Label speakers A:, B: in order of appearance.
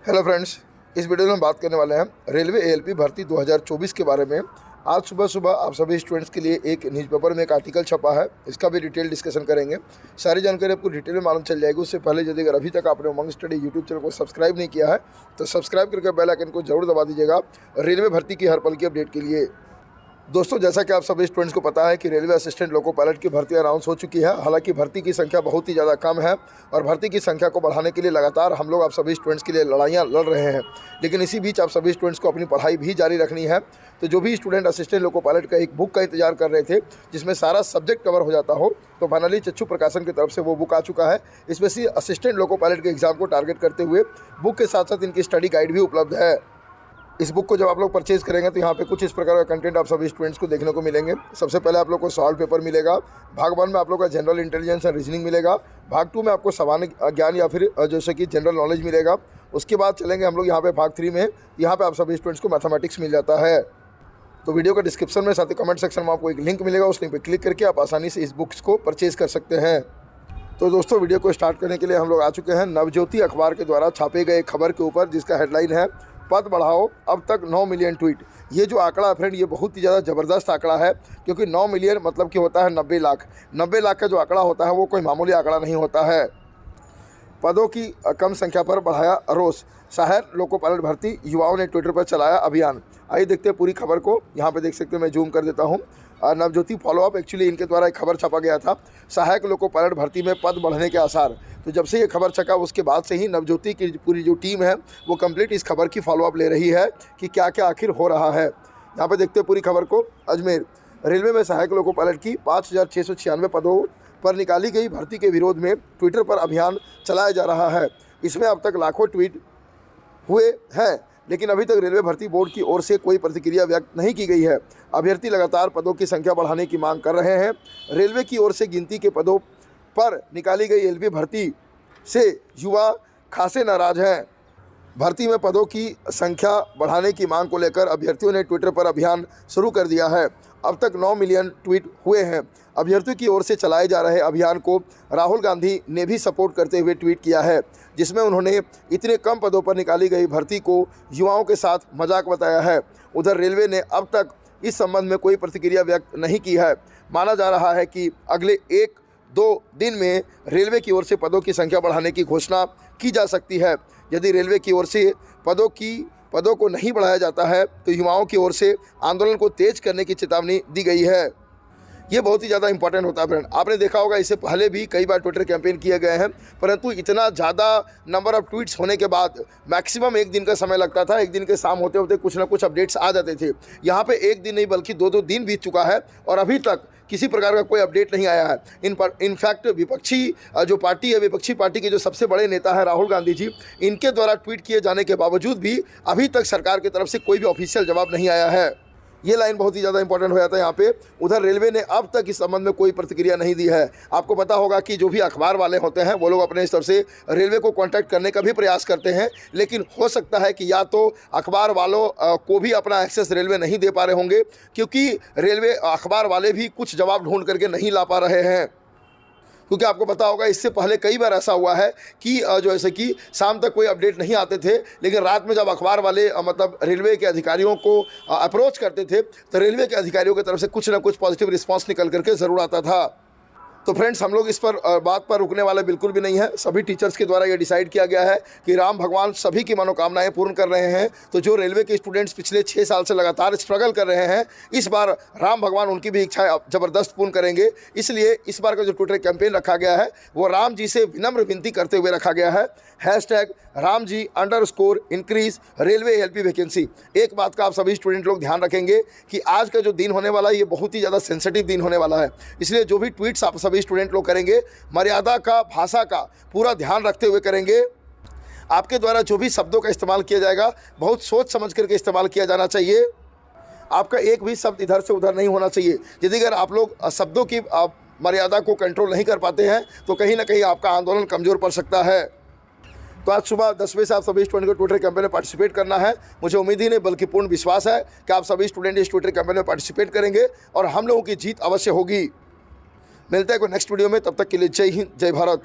A: Hello friends, इस video में हम बात करने वाले हैं रेलवे एएलपी भर्ती 2024 के बारे में। आज सुबह सुबह आप सभी स्टूडेंट्स के लिए एक न्यूज़पेपर में एक आर्टिकल छपा है, इसका भी डिटेल डिस्कशन करेंगे। सारी जानकारी आपको डिटेल में मालूम चल जाएगी। उससे पहले यदि अगर अभी तक आपने उमंग स्टडी यूट्यूब चैनल को सब्सक्राइब नहीं किया है तो सब्सक्राइब करके बेल आइकन को जरूर दबा दीजिएगा रेलवे भर्ती की हर पल की अपडेट के लिए। दोस्तों, जैसा कि आप सभी स्टूडेंट्स को पता है कि रेलवे असिस्टेंट लोको पायलट की भर्ती अनाउंस हो चुकी है। हालांकि भर्ती की संख्या बहुत ही ज़्यादा कम है और भर्ती की संख्या को बढ़ाने के लिए लगातार हम लोग आप सभी स्टूडेंट्स के लिए लड़ाइयाँ लड़ रहे हैं। लेकिन इसी बीच आप सभी स्टूडेंट्स को अपनी पढ़ाई भी जारी रखनी है। तो जो भी स्टूडेंट असिस्टेंट लोको पायलट का एक बुक का इंतजार कर रहे थे जिसमें सारा सब्जेक्ट कवर हो जाता हो, तो फाइनली चच्चू प्रकाशन की तरफ से वो बुक आ चुका है। स्पेशली असिस्टेंट लोको पायलट के एग्जाम को टारगेट करते हुए बुक के साथ साथ इनकी स्टडी गाइड भी उपलब्ध है। इस बुक को जब आप लोग परचेज़ करेंगे तो यहाँ पे कुछ इस प्रकार का कंटेंट आप सभी स्टूडेंट्स को देखने को मिलेंगे। सबसे पहले आप लोग को सॉल्व पेपर मिलेगा। भाग 1 में आप लोग का जनरल इंटेलिजेंस एंड रीजनिंग मिलेगा। भाग 2 में आपको सामान्य ज्ञान या फिर जैसे कि जनरल नॉलेज मिलेगा। उसके बाद चलेंगे हम लोग यहाँ पे भाग 3 में। यहाँ पे आप सभी स्टूडेंट्स को मैथमेटिक्स मिल जाता है। तो वीडियो का डिस्क्रिप्शन में साथ ही कमेंट सेक्शन में आपको एक लिंक मिलेगा। उस लिंक पर क्लिक करके आप आसानी से इस बुक्स को परचेज़ कर सकते हैं। तो दोस्तों, वीडियो को स्टार्ट करने के लिए हम लोग आ चुके हैं नवज्योति अखबार के द्वारा छापे गए खबर के ऊपर, जिसका हेडलाइन है पद बढ़ाओ अब तक 9 मिलियन ट्वीट। ये जो आंकड़ा है फ्रेंड, ये बहुत ही ज़्यादा ज़बरदस्त आंकड़ा है, क्योंकि 9 मिलियन मतलब कि होता है 90 लाख। 90 लाख का जो आंकड़ा होता है वो कोई मामूली आंकड़ा नहीं होता है। पदों की कम संख्या पर बढ़ाया रोष, सहायक लोको पायलट भर्ती, युवाओं ने ट्विटर पर चलाया अभियान। आइए देखते हैं पूरी खबर को। यहाँ पे देख सकते हैं, मैं जूम कर देता हूँ। नवज्योति फॉलोअप, एक्चुअली इनके द्वारा एक खबर छपा गया था, सहायक लोको पायलट भर्ती में पद बढ़ने के आसार। तो जब से ये खबर छका उसके बाद से ही नवज्योति की पूरी जो टीम है वो कंप्लीट इस खबर की फॉलोअप ले रही है कि क्या क्या आखिर हो रहा है। यहाँ पे देखते हैं पूरी खबर को। अजमेर रेलवे में सहायक लोको पायलट की 5,696 पदों पर निकाली गई भर्ती के विरोध में ट्विटर पर अभियान चलाया जा रहा है। इसमें अब तक लाखों ट्वीट हुए हैं, लेकिन अभी तक रेलवे भर्ती बोर्ड की ओर से कोई प्रतिक्रिया व्यक्त नहीं की गई है। अभ्यर्थी लगातार पदों की संख्या बढ़ाने की मांग कर रहे हैं। रेलवे की ओर से गिनती के पदों पर निकाली गई एलपी भर्ती से युवा खासे नाराज हैं। भर्ती में पदों की संख्या बढ़ाने की मांग को लेकर अभ्यर्थियों ने ट्विटर पर अभियान शुरू कर दिया है। अब तक 9 मिलियन ट्वीट हुए हैं। अभ्यर्थियों की ओर से चलाए जा रहे अभियान को राहुल गांधी ने भी सपोर्ट करते हुए ट्वीट किया है, जिसमें उन्होंने इतने कम पदों पर निकाली गई भर्ती को युवाओं के साथ मजाक बताया है। उधर रेलवे ने अब तक इस संबंध में कोई प्रतिक्रिया व्यक्त नहीं की है। माना जा रहा है कि अगले 1-2 दिन में रेलवे की ओर से पदों की संख्या बढ़ाने की घोषणा की जा सकती है। यदि रेलवे की ओर से पदों को नहीं बढ़ाया जाता है तो युवाओं की ओर से आंदोलन को तेज करने की चेतावनी दी गई है। ये बहुत ही ज़्यादा इंपॉर्टेंट होता है फ्रेंड। आपने देखा होगा, इससे पहले भी कई बार ट्विटर कैंपेन किए गए हैं, परंतु इतना ज़्यादा नंबर ऑफ ट्वीट्स होने के बाद मैक्सिमम 1 दिन का समय लगता था। 1 दिन के शाम होते होते कुछ ना कुछ अपडेट्स आ जाते थे। यहाँ पे 1 दिन नहीं बल्कि 2-2 दिन बीत चुका है और अभी तक किसी प्रकार का कोई अपडेट नहीं आया है। इनफैक्ट विपक्षी जो पार्टी है, विपक्षी पार्टी के जो सबसे बड़े नेता है राहुल गांधी जी, इनके द्वारा ट्वीट किए जाने के बावजूद भी अभी तक सरकार की तरफ से कोई भी ऑफिशियल जवाब नहीं आया है। ये लाइन बहुत ही ज़्यादा इंपॉर्टेंट हो जाता है यहाँ पे। उधर रेलवे ने अब तक इस संबंध में कोई प्रतिक्रिया नहीं दी है। आपको पता होगा कि जो भी अखबार वाले होते हैं वो लोग अपने स्तर से रेलवे को कांटेक्ट करने का भी प्रयास करते हैं, लेकिन हो सकता है कि या तो अखबार वालों को भी अपना एक्सेस रेलवे नहीं दे पा रहे होंगे, क्योंकि रेलवे अखबार वाले भी कुछ जवाब ढूंढ करके नहीं ला पा रहे हैं। क्योंकि आपको पता होगा इससे पहले कई बार ऐसा हुआ है कि जो ऐसे कि शाम तक कोई अपडेट नहीं आते थे, लेकिन रात में जब अखबार वाले मतलब रेलवे के अधिकारियों को अप्रोच करते थे तो रेलवे के अधिकारियों की तरफ से कुछ ना कुछ पॉजिटिव रिस्पांस निकल करके ज़रूर आता था। तो फ्रेंड्स, हम लोग इस पर बात पर रुकने वाले बिल्कुल भी नहीं है। सभी टीचर्स के द्वारा ये डिसाइड किया गया है कि राम भगवान सभी की मनोकामनाएं पूर्ण कर रहे हैं। तो जो रेलवे के स्टूडेंट्स पिछले 6 साल से लगातार स्ट्रगल कर रहे हैं, इस बार राम भगवान उनकी भी इच्छाएं ज़बरदस्त पूर्ण करेंगे। इसलिए इस बार का जो ट्विटर कैंपेन रखा गया है वो राम जी से विनम्र विनती करते हुए रखा गया है। #RamJi_increase railway LP vacancy. एक बात का आप सभी स्टूडेंट लोग ध्यान रखेंगे कि आज का जो दिन होने वाला है ये बहुत ही ज़्यादा सेंसिटिव दिन होने वाला है। इसलिए जो भी ट्वीट्स आप सभी स्टूडेंट लोग करेंगे, मर्यादा का, भाषा का पूरा ध्यान रखते हुए करेंगे। आपके द्वारा जो भी शब्दों का इस्तेमाल किया जाएगा बहुत सोच समझ करके इस्तेमाल किया जाना चाहिए। आपका एक भी शब्द इधर से उधर नहीं होना चाहिए। यदि अगर आप लोग शब्दों की मर्यादा को कंट्रोल नहीं कर पाते हैं तो कहीं ना कहीं आपका आंदोलन कमज़ोर पड़ सकता है। तो आज सुबह 10 बजे से आप सभी स्टूडेंट को ट्विटर कैंपेन में पार्टिसिपेट करना है। मुझे उम्मीद ही नहीं बल्कि पूर्ण विश्वास है कि आप सभी स्टूडेंट इस ट्विटर कैंपेन में पार्टिसिपेट करेंगे और हम लोगों की जीत अवश्य होगी। मिलते हैं कोई नेक्स्ट वीडियो में, तब तक के लिए जय हिंद, जय भारत।